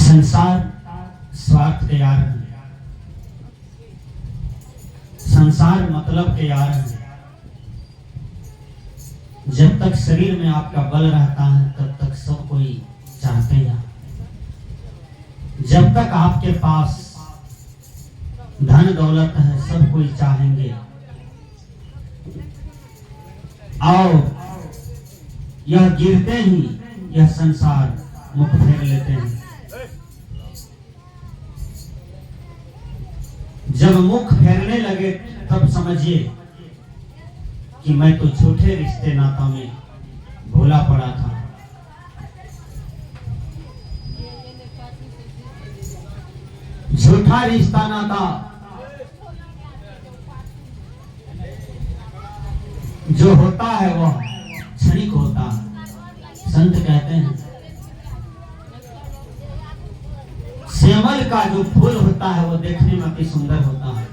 संसार स्वार्थ के यार हैं, संसार मतलब के यार हैं। जब तक शरीर में आपका बल रहता है तब तक सब कोई चाहते हैं। जब तक आपके पास धन दौलत है सब कोई चाहेंगे, और यह गिरते ही यह संसार मुख फेर लेते हैं। जब मुख फेरने लगे तब समझिए कि मैं तो झूठे रिश्ते नाता में भूला पड़ा था। झूठा रिश्ता नाता जो होता है वह क्षणिक होता है। संत कहते हैं श्यामल का जो फूल होता है वो देखने में अति सुंदर होता है।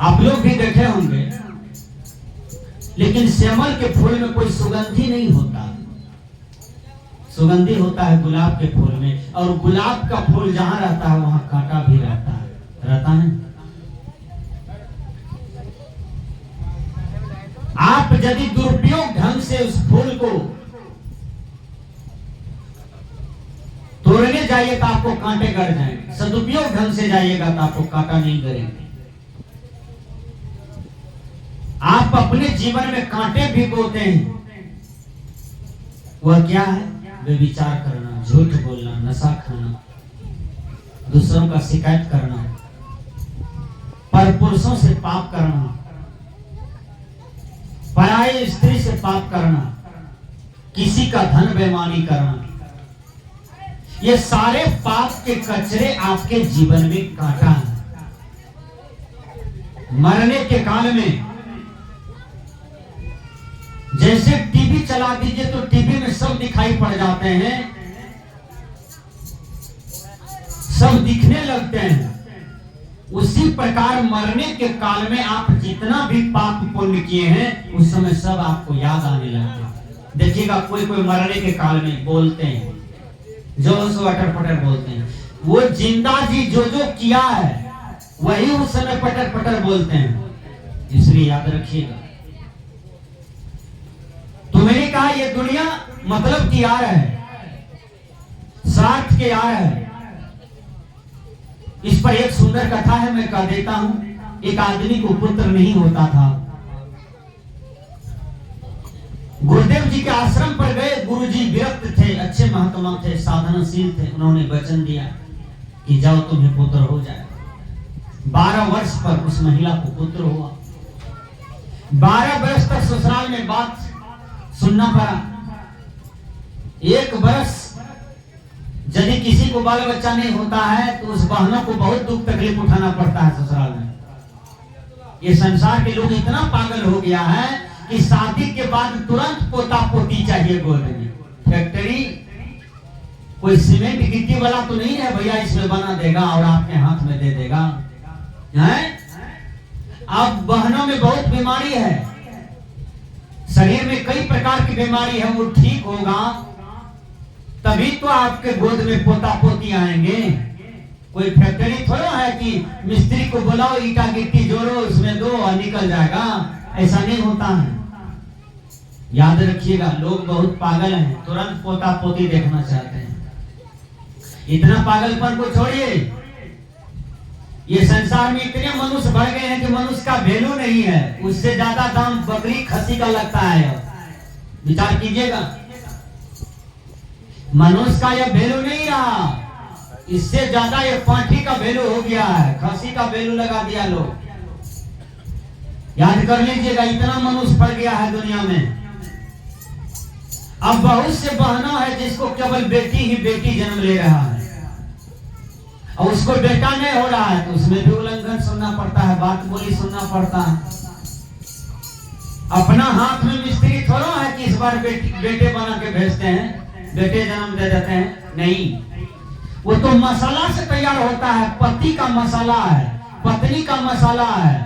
आप लोग भी देखे होंगे, लेकिन श्यामल के फूल में कोई सुगंधी नहीं होता। सुगंधी होता है गुलाब के फूल में, और गुलाब का फूल जहां रहता है वहां कांटा भी रहता है। आप यदि दुरुपयोग ढंग से उस फूल को तोड़ने जाइए तो आपको कांटे गड़ जाएंगे, सदुपयोग ढंग से जाइएगा तो आपको कांटा नहीं गड़ेंगे। आप अपने जीवन में कांटे भी बोते हैं, वह क्या है? व्यभिचार करना, झूठ बोलना, नशा खाना, दूसरों का शिकायत करना, परपुरुषों से पाप करना, पराई स्त्री से पाप करना, किसी का धन बेईमानी करना, ये सारे पाप के कचरे आपके जीवन में काटा है। मरने के काल में जैसे टीवी चला दीजिए तो टीवी में सब दिखाई पड़ जाते हैं, सब दिखने लगते हैं। उसी प्रकार मरने के काल में आप जितना भी पाप पुण्य किए हैं उस समय सब आपको याद आने लगते हैं। देखिएगा कोई कोई मरने के काल में बोलते हैं, जो सो अटर पटर बोलते हैं। वो जिंदा जी जो जो किया है वही उस समय पटर पटर बोलते हैं। इसलिए याद रखिएगा। तो मैंने कहा ये दुनिया मतलब की यार है, स्वार्थ के यार है। इस पर एक सुंदर कथा है, मैं कह देता हूं। एक आदमी को पुत्र नहीं होता था। गुरुदेव जी के आश्रम पर गए। गुरुजी विरक्त थे, अच्छे महात्मा थे, साधनशील थे। उन्होंने वचन दिया कि जाओ तुम्हें पुत्र हो जाए। 12 वर्ष पर उस महिला को पुत्र हुआ। 12 वर्ष तक ससुराल में बात सुनना पड़ा। 1 वर्ष यदि किसी को बाल बच्चा नहीं होता है तो उस बहनों को बहुत दुख तकलीफ उठाना पड़ता है ससुराल में। ये संसार के लोग इतना पागल हो गया है कि शादी के बाद तुरंत पोता पोती चाहिए गोद में। फैक्ट्री कोई सीमेंट गिट्टी वाला तो नहीं है भैया इसमें बना देगा और आपके हाथ में दे देगा है? अब बहनों में बहुत बीमारी है, शरीर में कई प्रकार की बीमारी है। वो ठीक होगा तभी तो आपके गोद में पोता पोती आएंगे। कोई फैक्ट्री थोड़ा है कि मिस्त्री को बुलाओ, ईटा गिट्टी जोड़ो, उसमें दो और निकल जाएगा। ऐसा नहीं होता है। याद रखिएगा, लोग बहुत पागल हैं, तुरंत पोता पोती देखना चाहते हैं। इतना पागलपन को छोड़िए। ये संसार में इतने मनुष्य बढ़ गए हैं कि मनुष्य का वैल्यू नहीं है। उससे ज्यादा दाम बकरी खसी का लगता है। विचार कीजिएगा, मनुष्य का यह वैल्यू नहीं रहा। इससे ज्यादा ये पाठी का वैल्यू हो गया है, खसी का वैल्यू लगा दिया लोग। याद कर लीजिएगा, इतना मनुष्य बढ़ गया है दुनिया में। अब बहुत से बहनों है जिसको केवल बेटी ही बेटी जन्म ले रहा है, और उसको बेटा नहीं हो रहा है तो उसमें भी उल्लंघन सुनना पड़ता है, बात बोली सुनना पड़ता है। अपना हाथ में मिस्त्री थोड़ा है कि इस बार बेटे बना के भेजते हैं, बेटे जन्म दे देते हैं। नहीं, वो तो मसाला से तैयार होता है। पति का मसाला है, पत्नी का मसाला है,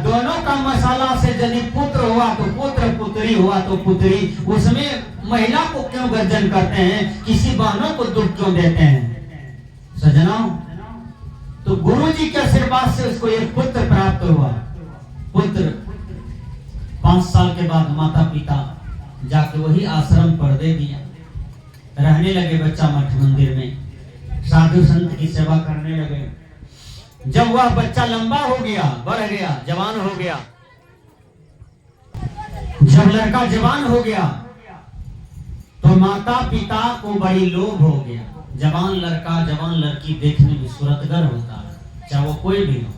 दोनों का मसाला से यदि पुत्र हुआ तो पुत्र, पुत्री हुआ तो पुत्री। उसमें महिला को क्यों गर्जन करते हैं, किसी बहनों को दुख क्यों देते हैं। सजनाओं, तो गुरु जी के आशीर्वाद से उसको एक पुत्र प्राप्त हुआ। पुत्र 5 साल के बाद माता पिता जाके वही आश्रम पर दे दिया। रहने लगे बच्चा मठ मंदिर में, साधु संत की सेवा करने लगे। जब वह बच्चा लंबा हो गया, बढ़ गया, जवान हो गया, जब लड़का जवान हो गया तो माता पिता को बड़ी लोभ हो गया। जवान लड़का जवान लड़की देखने में सूरतगर होता है, चाहे वो कोई भी हो।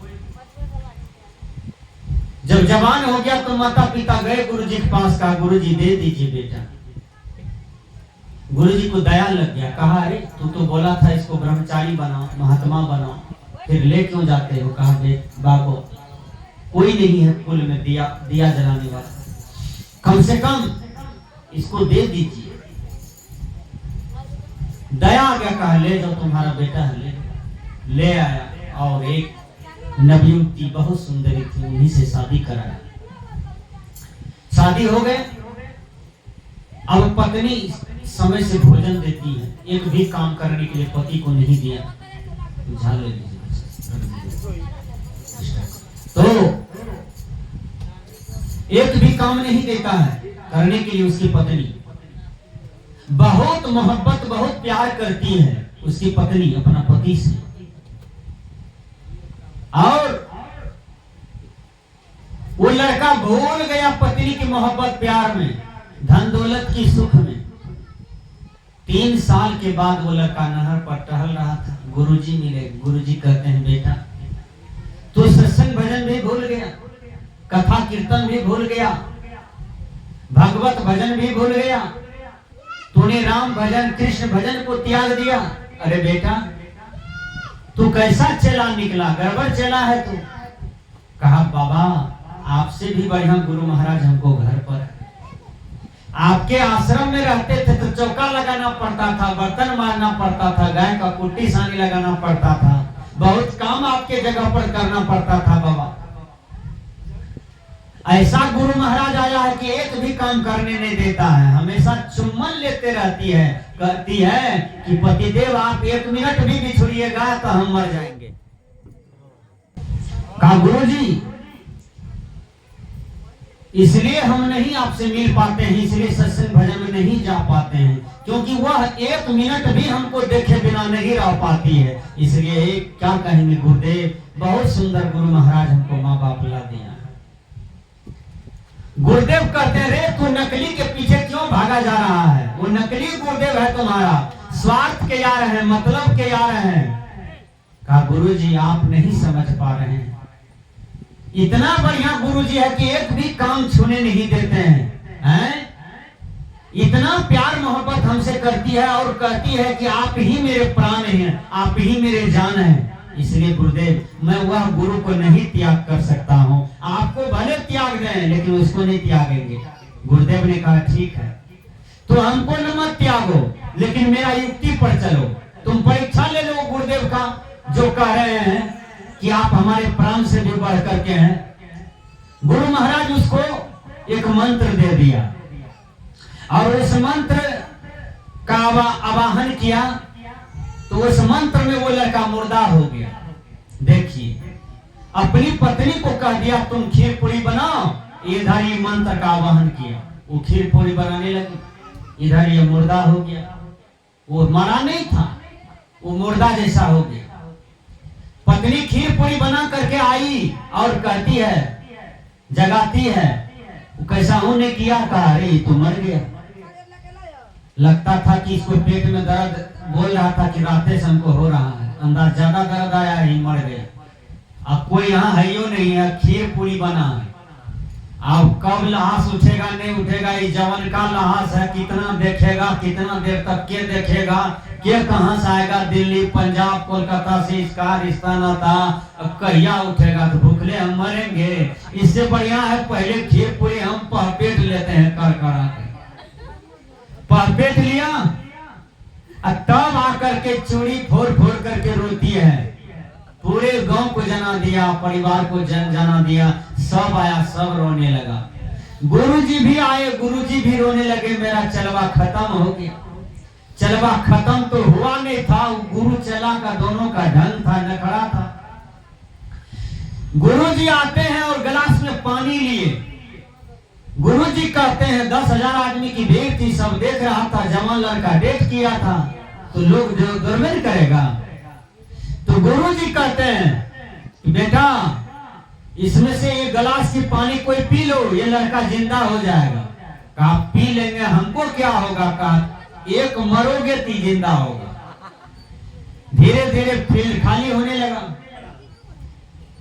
जब जवान हो गया तो माता पिता गए गुरु जी के पास, कहा गुरु जी दे दीजिए बेटा। गुरु जी को दया लग गया, कहा अरे तू तो बोला था इसको ब्रह्मचारी बनाओ, महात्मा बनाओ, फिर ले क्यों जाते हो। कहा बाबू कोई नहीं है कुल में दिया जलाने वाला, कम से कम इसको दे दीजिए। दया आ गया, कहा ले जाओ तुम्हारा बेटा है, ले आया। और एक नवयुवती बहुत सुंदरी थी, उन्हीं से शादी कराया। शादी हो गए। अब पत्नी समय से भोजन देती है, एक भी काम करने के लिए पति को नहीं दिया। तो एक भी काम नहीं देता है करने के लिए। उसकी पत्नी बहुत मोहब्बत बहुत प्यार करती है उसकी पत्नी अपना पति से, और वो लड़का भूल गया पत्नी की मोहब्बत प्यार में, धन दौलत की सुख में। 3 साल के बाद वो लड़का नहर पर टहल रहा था, गुरुजी मिले। गुरुजी कहते हैं बेटा तू सत्संग भजन भी भूल गया, कथा कीर्तन भी भूल गया, भगवत भजन भी भूल गया, तूने राम भजन कृष्ण भजन को त्याग दिया। अरे बेटा तू कैसा चला निकला, गड़बड़ चला है तू। कहा बाबा आपसे भी बढ़िया गुरु महाराज हमको घर पर, आपके आश्रम में रहते थे तो चौका लगाना पड़ता था, बर्तन मारना पड़ता था, गाय का कुट्टी सानी लगाना पड़ता था, बहुत काम आपके जगह पर करना पड़ता था बाबा। ऐसा गुरु महाराज आया है कि एक भी काम करने नहीं देता है, हमेशा चुम्बन लेते रहती है, कहती है कि पतिदेव आप 1 मिनट भी बिछुड़िएगा तो हम मर जाएंगे। कहा गुरु जी इसलिए हम नहीं आपसे मिल पाते हैं, इसलिए सत्संग भजन में नहीं जा पाते हैं, क्योंकि वह 1 मिनट भी हमको देखे बिना नहीं रह पाती है। इसलिए क्या कहेंगे गुरुदेव, बहुत सुंदर गुरु महाराज हमको माँ बाप ला दिया। गुरुदेव कहते हैं रे तू नकली के पीछे क्यों भागा जा रहा है, वो नकली गुरुदेव है तुम्हारा, स्वार्थ के यार है, मतलब के यार है। कहा गुरु जी आप नहीं समझ पा रहे हैं, इतना बढ़िया गुरुजी है कि एक भी काम छूने नहीं देते हैं, इतना प्यार मोहब्बत हमसे करती है और कहती है कि आप ही मेरे प्राण हैं, आप ही मेरे जान हैं। इसलिए गुरुदेव मैं वह गुरु को नहीं त्याग कर सकता हूँ, आपको भले त्याग दें लेकिन उसको नहीं त्यागेंगे। गुरुदेव ने कहा ठीक है तो हमको न मत त्यागो, लेकिन मेरा युक्ति पर चलो, तुम परीक्षा ले लो गुरुदेव का जो कह रहे हैं कि आप हमारे प्राण से भी बढ़ करके हैं। गुरु महाराज उसको एक मंत्र दे दिया और उस मंत्र का आवाहन किया तो उस मंत्र में वो लड़का मुर्दा हो गया। देखिए अपनी पत्नी को कह दिया तुम खीर पूरी बनाओ, इधर ये मंत्र का आवाहन किया, वो खीर पूरी बनाने लगी, इधर ये मुर्दा हो गया। वो मरा नहीं था, वो मुर्दा जैसा हो गया। पत्नी खीर पूरी बना करके आई और कहती है, जगाती है, वो कैसा होने किया, कहा अरे तो मर गया। लगता था कि इसको पेट में दर्द, बोल रहा था कि रातें से हमको हो रहा है, अंदर ज्यादा दर्द आया ही मर गया। अब कोई यहाँ है ही नहीं है, खीर पूरी बना है, अब कब लहास उठेगा नहीं उठेगा, ये जवन का लहास है, कितना देखेगा, कितना देर तक के देखेगा, के कहां से आएगा, दिल्ली पंजाब कोलकाता से इसका रिश्ता ना था, अब कहिया उठेगा, तो भूखले हम मरेंगे। इससे बढ़िया है पहले खीर पूरी हम पहपेट लेते हैं, कर करा के पहपेट लिया, तब आकर के चूड़ी फोड़ फोड़ करके रोती है, पूरे गांव को जना दिया, परिवार को जना दिया, सब आया, सब रोने लगा। गुरुजी भी आए, गुरुजी भी रोने लगे, मेरा चलवा खत्म हो गया। चलवा खत्म तो हुआ नहीं था, गुरु चला का दोनों का ढंग था, नखड़ा था। गुरुजी आते हैं और गिलास में पानी लिए। गुरुजी कहते हैं 10,000 आदमी की भीड़ थी, सब देख रहा था, जवान लड़का डेट किया था, तो लोग जो दुर्मेल करेगा। तो गुरुजी कहते हैं बेटा इसमें से ये गिलास की पानी कोई पी लो, ये लड़का जिंदा हो जाएगा। कहा पी लेंगे, हमको क्या होगा। कहा एक मरोगे ती जिंदा होगा। धीरे धीरे फील्ड खाली होने लगा,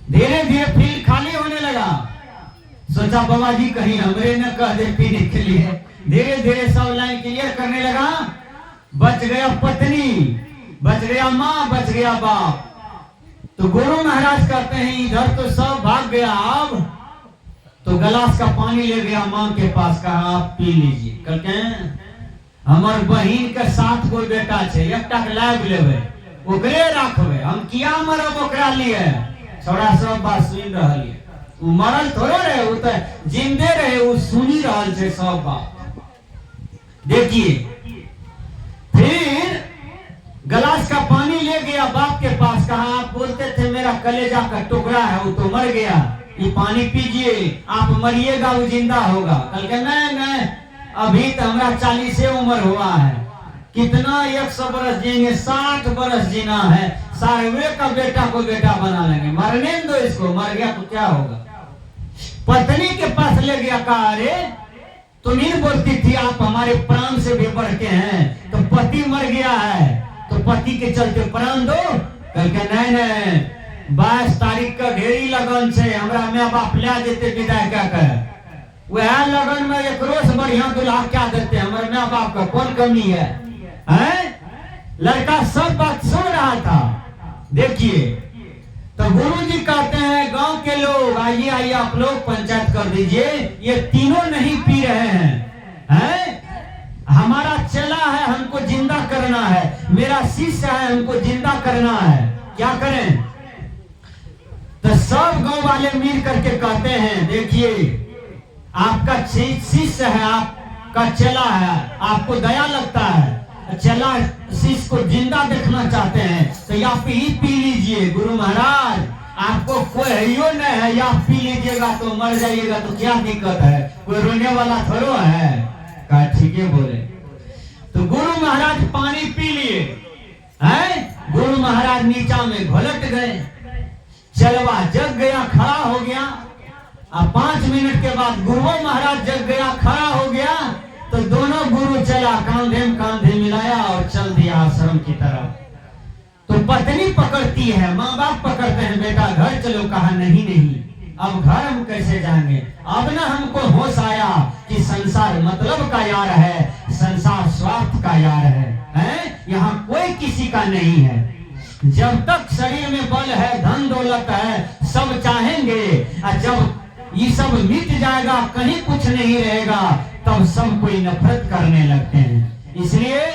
धीरे धीरे फील्ड खाली होने लगा। सोचा बाबा जी कहीं हमरे न कह दे पीने के लिए। धीरे धीरे सब लाइन क्लियर करने लगा। बच गया पत्नी, बच गया माँ, बच गया बाप। तो गुरु महाराज कहते हैं इधर तो सब भाग गया, अब तो गिलास का पानी ले गया माँ के पास, कहा आप पी लीजिए। कहते हमार बहन के 7 गो बेटा छे, एकटा के लाग लेवे, ओकरे राखबे, हम किया मरब ओकरा लिए। छोड़ा सब बात सुन रहलिए, उ मरल थोड़े रहे, उ तो जिंदे रहे, उ सुनी रहल छे सब बात। देखिए फिर गिलास का पानी ले गया बाप के पास, कहा आप बोलते थे मेरा कलेजा का टुकड़ा है, वो तो मर गया, ये पानी पीजिए, आप मरिएगा वो जिंदा होगा। कल के नहीं, अभी तो हमारा 40 उम्र हुआ है, कितना 100 बरस जिएंगे, 60 बरस जीना है, सारे का बेटा को बेटा बना लेंगे, मरने दो इसको, मर गया तो क्या होगा। पत्नी के पास ले गया, कहा अरे तुम नहीं बोलती थी आप हमारे प्राण से भी बढ़ के हैं, तो पति मर गया है तो पति के चलते प्राण दो। कहके नहीं 22 तारीख का ढेरी लगन से हमरा माँ बाप ले देते विदाई कर, वह लगन में एक रोज बढ़िया दुल्हा क्या देते, हमारे माँ बाप का कौन कमी है, हैं? लड़का सब बात सुन रहा था। देखिए तो गुरुजी कहते हैं गांव के लोग आइए आइए आप लोग पंचायत कर दीजिए, ये तीनों नहीं पी रहे हैं? हमारा चला है, हमको जिंदा करना है, मेरा शिष्य है, हमको जिंदा करना है, क्या करें। तो सब गांव वाले मिल करके कहते हैं देखिए आपका शिष्य है, आपका चला है, आपको दया लगता है, चला शिष्य को जिंदा देखना चाहते हैं, तो आप ही पी लीजिए। गुरु महाराज आपको कोई है नहीं है, या पी लीजिएगा तो मर जाइएगा तो क्या दिक्कत है, कोई रोने वाला थोड़ा है। कहा ठीक है बोले। तो गुरु महाराज पानी पी लिए, हैं? गुरु महाराज नीचा में घोलट गए, चलवा जग गया, खड़ा हो गया। अब 5 मिनट के बाद गुरु महाराज जग गया, खड़ा हो गया, तो दोनों गुरु चला कांधे में कांधे मिलाया और चल दिया आश्रम की तरफ। तो पत्नी पकड़ती है, माँ बाप पकड़ते हैं, बेटा घर चलो। कहा नहीं, अब घर हम कैसे जाएंगे, अब ना हमको होश आया कि संसार मतलब का यार है, संसार स्वार्थ का यार है? यहाँ कोई किसी का नहीं है। जब तक शरीर में बल है, धन दौलत है, सब चाहेंगे, और जब ये सब मिट जाएगा, कहीं कुछ नहीं रहेगा, तब सब कोई नफरत करने लगते हैं। इसलिए